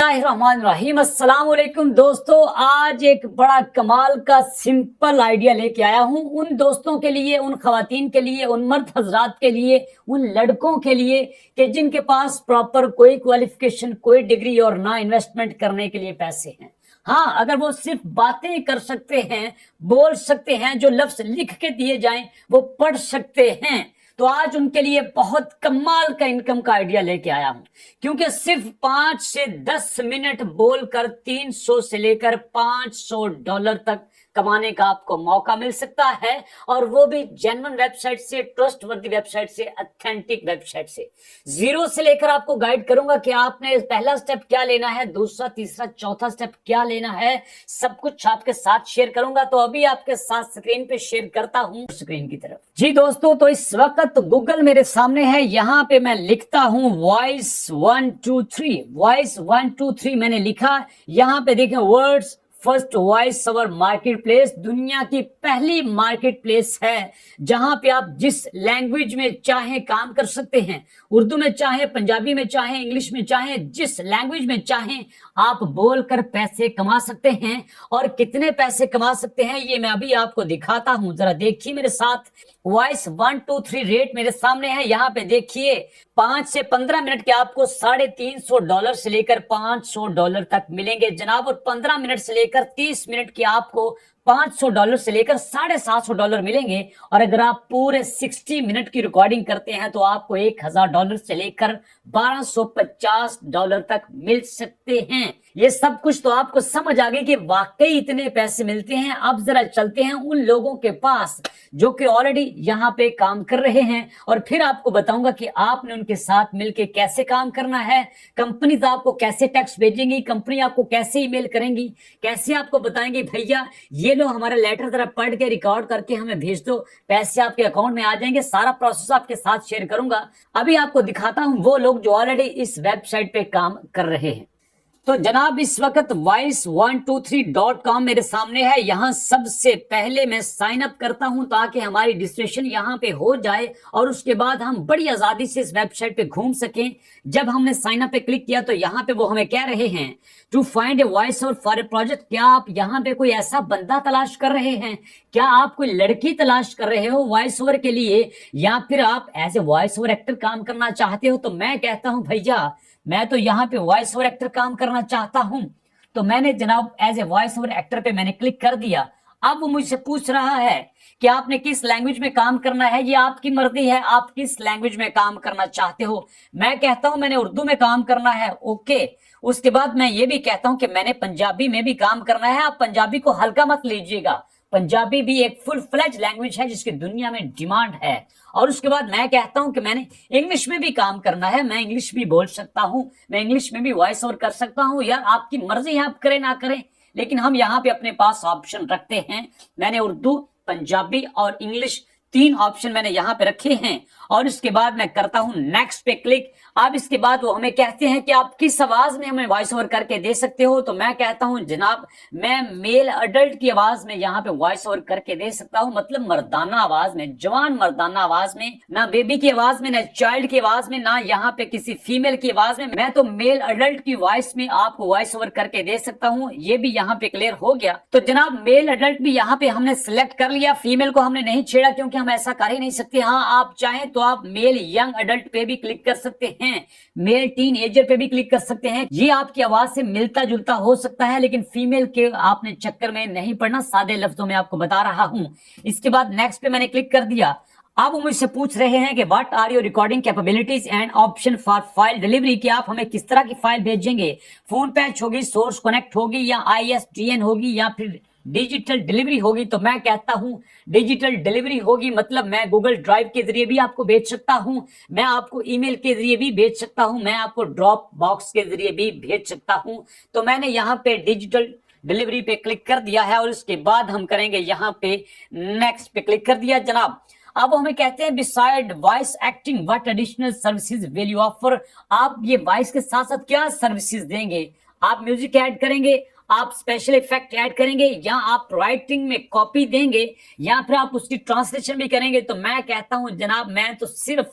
बिस्मिल्लाहिर्रहमानिर्रहीम। अस्सलाम वालेकुम दोस्तों, आज एक बड़ा कमाल का सिंपल आइडिया लेके आया हूं उन दोस्तों के लिए, उन खवातीन के लिए, उन मर्द हजरात के लिए, उन लड़कों के लिए कि जिनके पास प्रॉपर कोई क्वालिफिकेशन, कोई डिग्री और ना इन्वेस्टमेंट करने के लिए पैसे हैं। हाँ, अगर वो सिर्फ बातें कर सकते हैं, बोल सकते हैं, जो लफ्ज लिख के दिए जाएं वो पढ़ सकते हैं, तो आज उनके लिए बहुत कमाल का इनकम का आइडिया लेके आया हूं। क्योंकि सिर्फ 5 से 10 मिनट बोलकर 300 से लेकर $500 तक कमाने का आपको मौका मिल सकता है, और वो भी जेन्युइन वेबसाइट से, ट्रस्टवर्दी वेबसाइट से, ऑथेंटिक वेबसाइट से। जीरो से लेकर आपको गाइड करूंगा कि आपने पहला स्टेप क्या लेना है, दूसरा, तीसरा, चौथा स्टेप क्या लेना है, सब कुछ आपके साथ शेयर करूंगा। तो अभी आपके साथ स्क्रीन पे शेयर करता हूं, स्क्रीन की तरफ। जी दोस्तों, तो इस वक्त गूगल मेरे सामने है, यहां पे मैं लिखता हूं वॉइस 123, वॉइस 123 मैंने लिखा। यहां पे देखें words first voice over market place, दुनिया की पहली मार्केट प्लेस है जहां पे आप जिस लैंग्वेज में चाहे काम कर सकते हैं। उर्दू में चाहे, पंजाबी में चाहे, इंग्लिश में चाहे, जिस लैंग्वेज में चाहे आप बोलकर पैसे कमा सकते हैं। और कितने पैसे कमा सकते हैं ये मैं अभी आपको दिखाता हूं, जरा देखिए मेरे साथ। वॉइस 123 रेट मेरे सामने है, यहाँ पे देखिए 5 से 15 मिनट के आपको $350 से लेकर $500 तक मिलेंगे जनाब, और 15 मिनट से लेकर 30 मिनट के आपको $500 से लेकर $750 मिलेंगे। और अगर आप पूरे 60 मिनट की रिकॉर्डिंग करते हैं तो आपको $1000 से लेकर $1250 तक मिल सकते हैं। ये सब कुछ तो आपको समझ आ गई कि वाकई इतने पैसे मिलते हैं। अब जरा चलते हैं उन लोगों के पास जो कि ऑलरेडी यहाँ पे काम कर रहे हैं, और फिर आपको बताऊंगा कि आपने उनके साथ मिलके कैसे काम करना है। कंपनी आपको कैसे टैक्स भेजेंगी, कंपनी आपको कैसे ईमेल करेंगी, कैसे आपको बताएंगे भैया ये लो हमारा लेटर जरा पढ़ के रिकॉर्ड करके हमें भेज दो, पैसे आपके अकाउंट में आ जाएंगे। सारा प्रोसेस आपके साथ शेयर करूंगा। अभी आपको दिखाता हूं वो लोग जो ऑलरेडी इस वेबसाइट पे काम कर रहे हैं। तो जनाब इस वक्त voice123.com मेरे सामने है। यहाँ सबसे पहले मैं साइन अप करता हूँ ताकि हमारी रजिस्ट्रेशन यहाँ पे हो जाए और उसके बाद हम बड़ी आजादी से इस वेबसाइट पे घूम सकें। जब हमने साइन अप पे क्लिक किया तो यहाँ पे वो हमें कह रहे हैं to find a voice over for a project. क्या आप यहाँ पे कोई ऐसा बंदा तलाश कर रहे हैं, क्या आप कोई लड़की तलाश कर रहे हो वॉइस ओवर के लिए, या फिर आप as a voice over actor काम करना चाहते हो? तो मैं कहता हूँ भैया मैं तो यहाँ पे वॉइस ओवर एक्टर काम करना चाहता हूं। तो मैंने जनाब as a voice over actor पे मैंने क्लिक कर दिया। अब वो मुझसे पूछ रहा है कि आपने किस लैंग्वेज में काम करना है। ये आपकी मर्जी है, आप किस लैंग्वेज में काम करना चाहते हो। मैं कहता हूं मैंने उर्दू में काम करना है, ओके। उसके बाद मैं ये भी कहता हूं कि मैंने पंजाबी में भी काम करना है। आप पंजाबी को हल्का मत लीजिएगा, पंजाबी भी एक फुल फ्लेज लैंग्वेज है जिसकी दुनिया में डिमांड है। और उसके बाद मैं कहता हूं कि मैंने इंग्लिश में भी काम करना है, मैं इंग्लिश भी बोल सकता हूं, मैं इंग्लिश में भी वॉइस ओवर कर सकता हूं। यार आपकी मर्जी है, आप करें ना करें, लेकिन हम यहाँ पे अपने पास ऑप्शन रखते हैं। मैंने उर्दू, पंजाबी और इंग्लिश 3 ऑप्शन मैंने यहाँ पे रखे हैं। और इसके बाद मैं करता हूं नेक्स्ट पे क्लिक। अब इसके बाद वो हमें कहते हैं कि आप किस आवाज में हमें वॉइस ओवर करके दे सकते हो। तो मैं कहता हूं जनाब मैं मेल अडल्ट की आवाज में यहाँ पे वॉइस ओवर करके दे सकता हूं, मतलब मर्दाना आवाज में, जवान मर्दाना आवाज में, ना बेबी की आवाज में, ना चाइल्ड की आवाज में, ना यहाँ पे किसी फीमेल की आवाज में। मैं तो मेल अडल्ट की वॉइस में आपको वॉइस ओवर करके दे सकता हूँ। ये भी यहाँ पे क्लियर हो गया। तो जनाब मेल अडल्ट भी यहाँ पे हमने सिलेक्ट कर लिया, फीमेल को हमने नहीं छेड़ा क्योंकि हम ऐसा कर ही नहीं सकते। हाँ आप चाहें तो आप मेल यंग अडल्ट पे भी क्लिक कर सकते हैं, मेल टीन एजर पे भी क्लिक कर सकते हैं। ये आपकी आवाज से मिलता जुलता हो सकता है, लेकिन फीमेल के आपने चक्कर में नहीं पड़ना, सादे लफ्जों में आपको बता रहा हूं। इसके बाद नेक्स्ट पे मैंने क्लिक कर दिया। अब वो मुझसे पूछ रहे हैं कि what are your recording capabilities and option for file delivery, कि आप हमें किस तरह की फाइल भेजेंगे। फोन पैच होगी, सोर्स कनेक्ट होगी, या ISDN होगी, या फिर डिजिटल डिलीवरी होगी। तो मैं कहता हूं डिजिटल डिलीवरी होगी, मतलब मैं गूगल ड्राइव के जरिए भी आपको भेज सकता हूं, मैं आपको ईमेल के जरिए भी भेज सकता हूं, मैं आपको ड्रॉप बॉक्स के जरिए भी भेज सकता हूं। तो मैंने यहाँ पे डिजिटल डिलीवरी पे क्लिक कर दिया है, और उसके बाद हम करेंगे यहाँ पे नेक्स्ट पे क्लिक कर दिया जनाब। अब हमें कहते हैं beside voice acting what additional services will you offer. आप ये वॉइस के साथ साथ क्या सर्विसेज देंगे? आप म्यूजिक ऐड करेंगे, आप स्पेशल इफेक्ट ऐड करेंगे, या आप राइटिंग में कॉपी देंगे, या फिर आप उसकी ट्रांसलेशन भी करेंगे। तो मैं कहता हूं जनाब मैं तो सिर्फ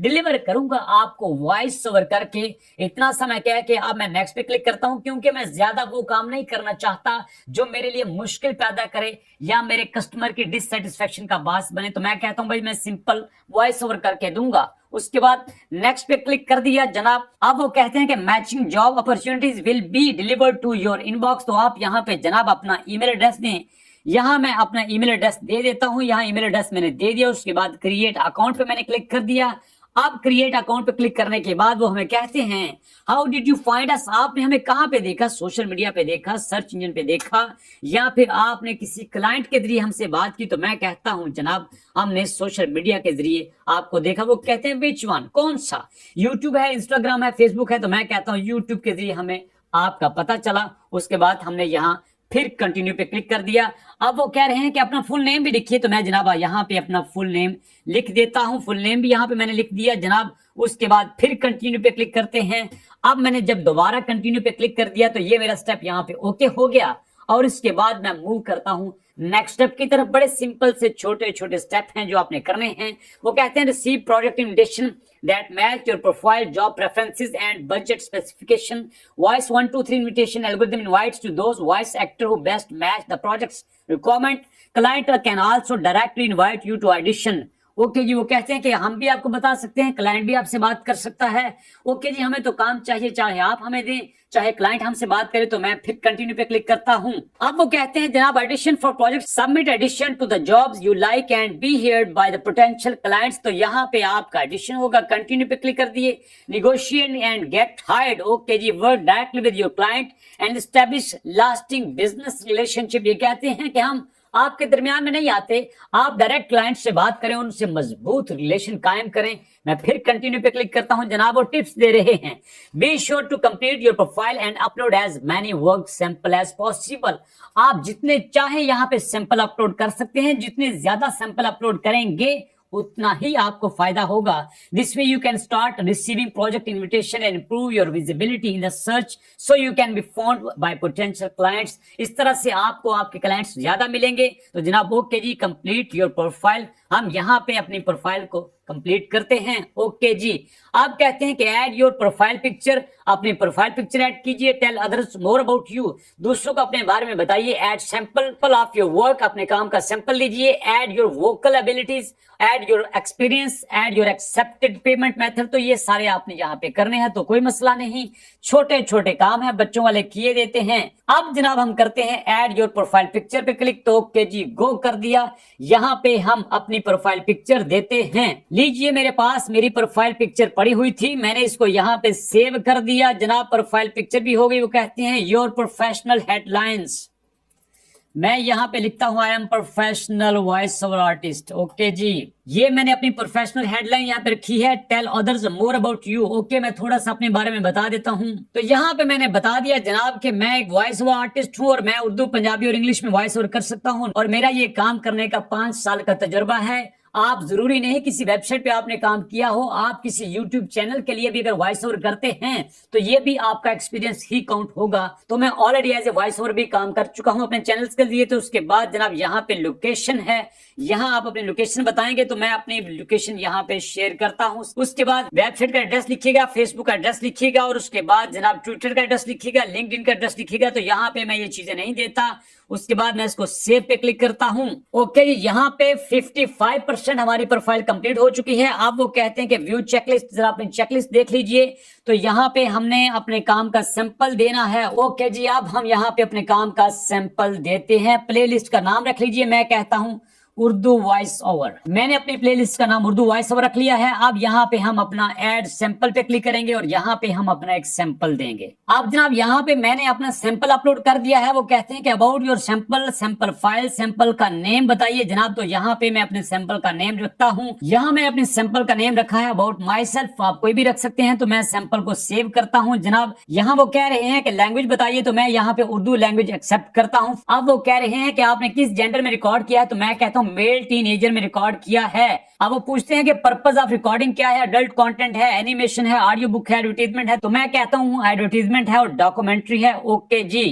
डिलीवर करूंगा आपको वॉइस ओवर करके। इतना समय कह के अब मैं नेक्स्ट पे क्लिक करता हूं, क्योंकि मैं ज्यादा वो काम नहीं करना चाहता जो मेरे लिए मुश्किल पैदा करे या मेरे कस्टमर की डिससेटिस्फेक्शन का बास बने। तो मैं कहता हूं भाई मैं सिंपल वॉइस ओवर करके दूंगा। उसके बाद नेक्स्ट पे क्लिक कर दिया जनाब। अब वो कहते हैं कि matching job opportunities will be delivered to your inbox. तो आप यहाँ पे जनाब अपना ईमेल एड्रेस दें। यहाँ मैं अपना ईमेल एड्रेस दे देता हूँ। यहाँ ईमेल एड्रेस मैंने दे दिया। उसके बाद क्रिएट अकाउंट पे मैंने क्लिक कर दिया। अब क्रिएट अकाउंट पे क्लिक करने के बाद वो हमें कहते हैं how did you find us. आपने हमें कहाँ पे देखा? सोशल मीडिया पे देखा, सर्च इंजन पे देखा, या फिर आपने किसी क्लाइंट के जरिए हमसे बात की? तो मैं कहता हूं जनाब हमने सोशल मीडिया के जरिए आपको देखा। वो कहते हैं विच वन, कौन सा? यूट्यूब है, इंस्टाग्राम है, फेसबुक है? तो मैं कहता हूँ यूट्यूब के जरिए हमें आपका पता चला। उसके बाद हमने यहाँ फिर कंटिन्यू पे क्लिक कर दिया। अब वो कह रहे हैं कि अपना फुल नेम भी लिखिए। तो मैं जनाब यहाँ पे अपना फुल नेम लिख देता हूँ। फुल नेम भी यहाँ पे मैंने लिख दिया जनाब। उसके बाद फिर कंटिन्यू पे क्लिक करते हैं। अब मैंने जब दोबारा कंटिन्यू पे क्लिक कर दिया तो ये मेरा स्टेप यहाँ पे ओके हो गया। और इसके बाद मैं मूव करता हूँ नेक्स्ट स्टेप की तरफ। बड़े सिंपल से छोटे छोटे स्टेप हैं जो आपने करने हैं। वो कहते हैं receive project invitation that match your profile, job preferences and budget specification. Voice 1 2 3 invitation algorithm invites to those voice actor who best match the project's requirement. Client can also directly invite you to audition. Okay जी, वो कहते हैं कि हम भी आपको बता सकते हैं, क्लाइंट भी आपसे बात कर सकता है। ओके जी, हमें तो काम चाहिए, चाहे आप हमें दें चाहे क्लाइंट हमसे बात करे। तो मैं फिर कंटिन्यू पे क्लिक करता हूं। अब वो कहते हैं जनाब audition for project, submit audition to the jobs you like and be heard by the potential clients. तो यहाँ पे आपका एडिशन होगा। कंटिन्यू पे क्लिक कर दिए। Negotiate and get hired. Okay जी, work directly with your client and establish lasting business relationship. ये कहते हैं कि हम आपके दरमियान में नहीं आते, आप डायरेक्ट क्लाइंट से बात करें, उनसे मजबूत रिलेशन कायम करें। मैं फिर कंटिन्यू पे क्लिक करता हूं जनाब। और टिप्स दे रहे हैं, be sure to complete your profile and upload as many work sample as possible. आप जितने चाहे यहाँ पे सैंपल अपलोड कर सकते हैं। जितने ज्यादा सैंपल अपलोड करेंगे उतना ही आपको फायदा होगा। This way you can start receiving project invitation and improve your visibility in the search so you can be found by potential clients. इस तरह से आपको आपके क्लाइंट्स ज्यादा मिलेंगे। तो जनाब ओके जी, कंप्लीट योर प्रोफाइल। हम यहाँ पे अपनी प्रोफाइल को कंप्लीट करते हैं। ओके जी, आप कहते हैं कि ऐड योर प्रोफाइल पिक्चर। अपनी प्रोफाइल पिक्चर ऐड कीजिए। Tell others more about you, दूसरों को अपने बारे में बताइए। Add sample of your work, अपने काम का सैंपल लीजिए। Add your vocal abilities, add your experience, add your accepted payment method. तो ये सारे आपने यहाँ पे करने हैं, तो कोई मसला नहीं। छोटे छोटे काम है, बच्चों वाले किए देते हैं। अब जनाब हम करते हैं ऐड योर प्रोफाइल पिक्चर पे क्लिक। तो ओके जी, गो कर दिया। यहाँ पे हम अपनी प्रोफाइल पिक्चर देते हैं। लीजिए, मेरे पास मेरी प्रोफाइल पिक्चर पड़ी हुई थी, मैंने इसको यहाँ पे सेव कर दिया जनाब। प्रोफाइल पिक्चर भी हो गई। वो कहते हैं योर प्रोफेशनल हेडलाइंस। मैं यहाँ पे लिखता हूँ I am professional voice over artist. Okay जी, ये मैंने अपनी प्रोफेशनल हेडलाइन यहाँ पे रखी है। Tell others more about you. Okay, मैं थोड़ा सा अपने बारे में बता देता हूँ। तो यहाँ पे मैंने बता दिया जनाब कि मैं एक वॉइस ओवर आर्टिस्ट हूँ और मैं उर्दू, पंजाबी और इंग्लिश में वॉइस ओवर कर सकता हूँ। और मेरा ये काम करने का 5 साल का तजुर्बा है। आप जरूरी नहीं किसी वेबसाइट पे आपने काम किया हो, आप किसी यूट्यूब चैनल के लिए भी अगर वॉइस ओवर करते हैं तो ये भी आपका एक्सपीरियंस ही काउंट होगा। तो मैं already as a voice over भी काम कर चुका हूं अपने चैनल्स के लिए। तो उसके बाद जनाब यहाँ पे लोकेशन है, यहाँ आप अपनी लोकेशन बताएंगे तो मैं अपनी लोकेशन यहाँ पे शेयर करता हूँ। उसके बाद वेबसाइट का एड्रेस लिखिएगा, फेसबुक का एड्रेस लिखिएगा, और उसके बाद जनाब ट्विटर का एड्रेस लिखिएगा, लिंक्डइन का एड्रेस लिखिएगा। तो यहाँ पे मैं ये चीजें नहीं देता। उसके बाद मैं इसको सेव पे क्लिक करता हूं। ओके, यहाँ पे 55% हमारी प्रोफाइल कंप्लीट हो चुकी है। अब वो कहते हैं कि व्यू चेकलिस्ट, जरा अपनी चेकलिस्ट देख लीजिए। तो यहाँ पे हमने अपने काम का सैंपल देना है। ओके जी, अब हम यहाँ पे अपने काम का सैंपल देते हैं। प्लेलिस्ट का नाम रख लीजिए, मैं कहता हूं उर्दू वॉइस ओवर। मैंने अपनी प्लेलिस्ट का नाम उर्दू वॉइस ओवर रख लिया है। अब यहाँ पे हम अपना ऐड सैंपल पे क्लिक करेंगे और यहाँ पे हम अपना एक सैंपल देंगे। अब जनाब यहाँ पे मैंने अपना सैंपल अपलोड कर दिया है। वो कहते हैं कि about your sample, sample file, sample का नेम बताइए जनाब। तो यहाँ पे मैं अपने सैंपल का नेम रखता हूँ। यहाँ मैं अपने सैंपल का नेम रखा है अबाउट माई सेल्फ, आप कोई भी रख सकते हैं। तो मैं सैंपल को सेव करता हूँ जनाब। यहाँ वो कह रहे हैं कि लैंग्वेज बताइए, तो मैं यहाँ पे उर्दू लैंग्वेज एक्सेप्ट करता हूँ। अब वो कह रहे हैं कि आपने किस जेंडर में रिकॉर्ड किया है, तो मैं कहता हूँ मेल टीनेजर में रिकॉर्ड किया है। अब वो पूछते हैं कि पर्पस ऑफ रिकॉर्डिंग क्या है, अडल्ट कंटेंट है, एनिमेशन है, ऑडियो बुक है, एडवर्टाइजमेंट है। तो मैं कहता हूँ एडवर्टाइजमेंट है और डॉक्यूमेंट्री है। ओके जी,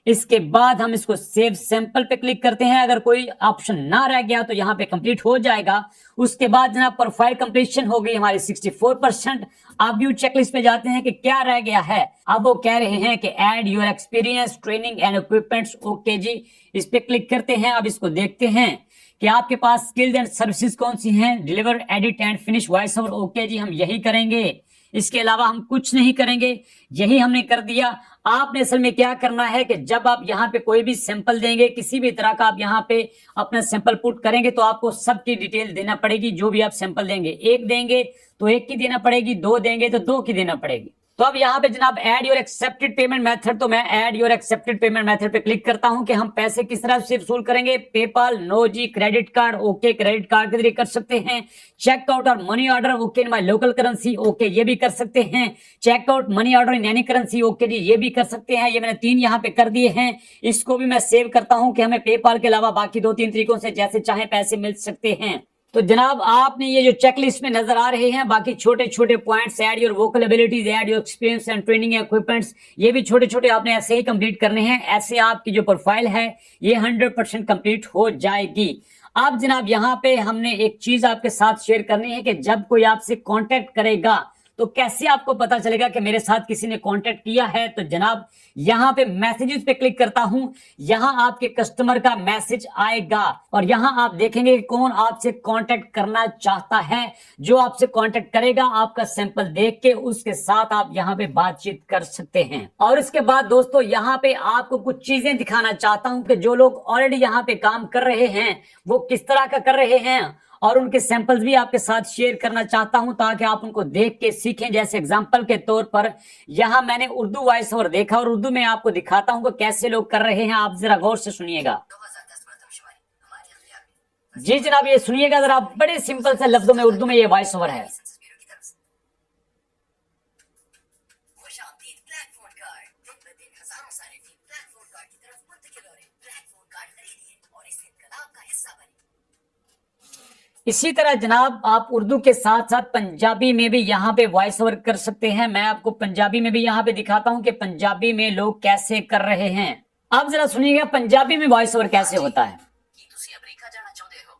इसके बाद हम इसको सेव सैंपल पे क्लिक करते हैं। अगर कोई ऑप्शन ना रह गया तो यहाँ पे कंप्लीट हो जाएगा। उसके बाद जनाब प्रोफाइल कंप्लीशन हो गई हमारी 64%। आप व्यू चेकलिस्ट पे जाते हैं कि क्या रह गया है। अब वो कह रहे हैं कि add your experience training and equipments. Okay जी, इस पे क्लिक करते हैं। अब इसको देखते हैं कि आपके पास स्किल्स एंड सर्विसेज कौन सी हैं। Deliver, edit and finish voice over. Okay जी, हम यही करेंगे, इसके अलावा हम कुछ नहीं करेंगे। यही हमने कर दिया। आपने असल में क्या करना है कि जब आप यहाँ पे कोई भी सैंपल देंगे, किसी भी तरह का आप यहाँ पे अपना सैंपल पुट करेंगे, तो आपको सबकी डिटेल देना पड़ेगी। जो भी आप सैंपल देंगे, एक देंगे तो एक की देना पड़ेगी, दो देंगे तो दो की देना पड़ेगी। तो अब यहाँ पे जनाब add your accepted payment method, तो मैं add your accepted payment method पे क्लिक करता हूं कि हम पैसे किस तरह से वसूल करेंगे। पेपाल, नो जी, credit card. Okay, credit card के जरिए कर सकते हैं। चेकआउट और money order. Okay, in my local currency. Okay, ये भी कर सकते हैं। Checkout, money order in any currency. Okay जी, ये भी कर सकते हैं। ये मैंने 3 यहाँ पे कर दिए हैं। इसको भी मैं सेव करता हूं कि हमें पेपाल के अलावा बाकी 2-3 तरीकों से जैसे चाहे पैसे मिल सकते हैं। तो जनाब आपने ये जो चेकलिस्ट में नजर आ रहे हैं, बाकी छोटे छोटे points, add your vocal abilities, add your experience and training equipments, ये भी छोटे छोटे आपने ऐसे ही कंप्लीट करने हैं। ऐसे आपकी जो प्रोफाइल है ये 100% कंप्लीट हो जाएगी। अब जनाब यहाँ पे हमने एक चीज आपके साथ शेयर करनी है कि जब कोई आपसे कांटेक्ट करेगा तो कैसे आपको पता चलेगा कि मेरे साथ किसी ने कांटेक्ट किया है। तो जनाब यहाँ पे मैसेजेस पे क्लिक करता हूं, यहाँ आपके कस्टमर का मैसेज आएगा और यहाँ आप देखेंगे कि कौन आपसे कांटेक्ट करना चाहता है। जो आपसे कांटेक्ट करेगा, आपका सैंपल देख के उसके साथ आप यहाँ पे बातचीत कर सकते हैं। और इसके बाद दोस्तों यहाँ पे आपको कुछ चीजें दिखाना चाहता हूं कि जो लोग ऑलरेडी यहाँ पे काम कर रहे हैं वो किस तरह का कर रहे हैं, और उनके सैंपल्स भी आपके साथ शेयर करना चाहता हूं ताकि आप उनको देख के सीखें। जैसे एग्जांपल के तौर पर यहां मैंने उर्दू वॉइस ओवर देखा और उर्दू में आपको दिखाता हूं कि कैसे लोग कर रहे हैं। आप जरा गौर से सुनिएगा। जी जनाब, ये सुनिएगा जरा, बड़े सिंपल से लफ्जों में उर्दू में ये वॉइस ओवर है। इसी तरह जनाब आप उर्दू के साथ साथ पंजाबी में भी यहाँ पे वॉइस ओवर कर सकते हैं। मैं आपको पंजाबी में भी यहाँ पे दिखाता हूँ कि पंजाबी में लोग कैसे कर रहे हैं। अब जरा सुनिएगा पंजाबी में वॉइस ओवर कैसे होता है। अमेरिका जाना चाहते हो?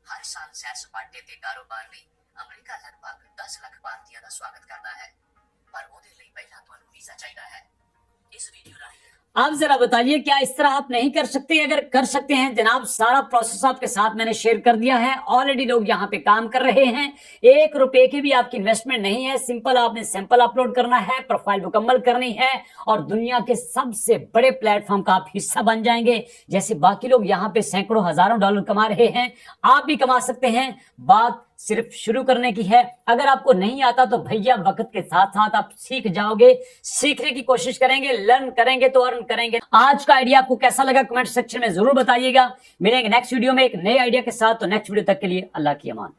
हर साल सैर सपाटे ते कारोबार लई अमेरिका लगभग 10 लाख भारतीयों का स्वागत करता है, पर ਉਹਦੇ ਲਈ ਪਹਿਲਾਂ ਤੁਹਾਨੂੰ वीजा चाहिए है। इस वीडियो राਹੀਂ आप जरा बताइए क्या इस तरह आप नहीं कर सकते? अगर कर सकते हैं जनाब, सारा प्रोसेस आपके साथ मैंने शेयर कर दिया है। ऑलरेडी लोग यहाँ पे काम कर रहे हैं। 1 रुपए की भी आपकी इन्वेस्टमेंट नहीं है। सिंपल आपने सैंपल अपलोड करना है, प्रोफाइल मुकम्मल करनी है और दुनिया के सबसे बड़े प्लेटफॉर्म का आप हिस्सा बन जाएंगे। जैसे बाकी लोग यहाँ पे सैकड़ों हजारों डॉलर कमा रहे हैं, आप भी कमा सकते हैं। बात सिर्फ शुरू करने की है। अगर आपको नहीं आता तो भैया वक्त के साथ साथ आप सीख जाओगे। सीखने की कोशिश करेंगे, लर्न करेंगे तो अर्न करेंगे। आज का आइडिया आपको कैसा लगा कमेंट सेक्शन में जरूर बताइएगा। मिलेंगे नेक्स्ट वीडियो में एक नए आइडिया के साथ। तो नेक्स्ट वीडियो तक के लिए अल्लाह की अमान।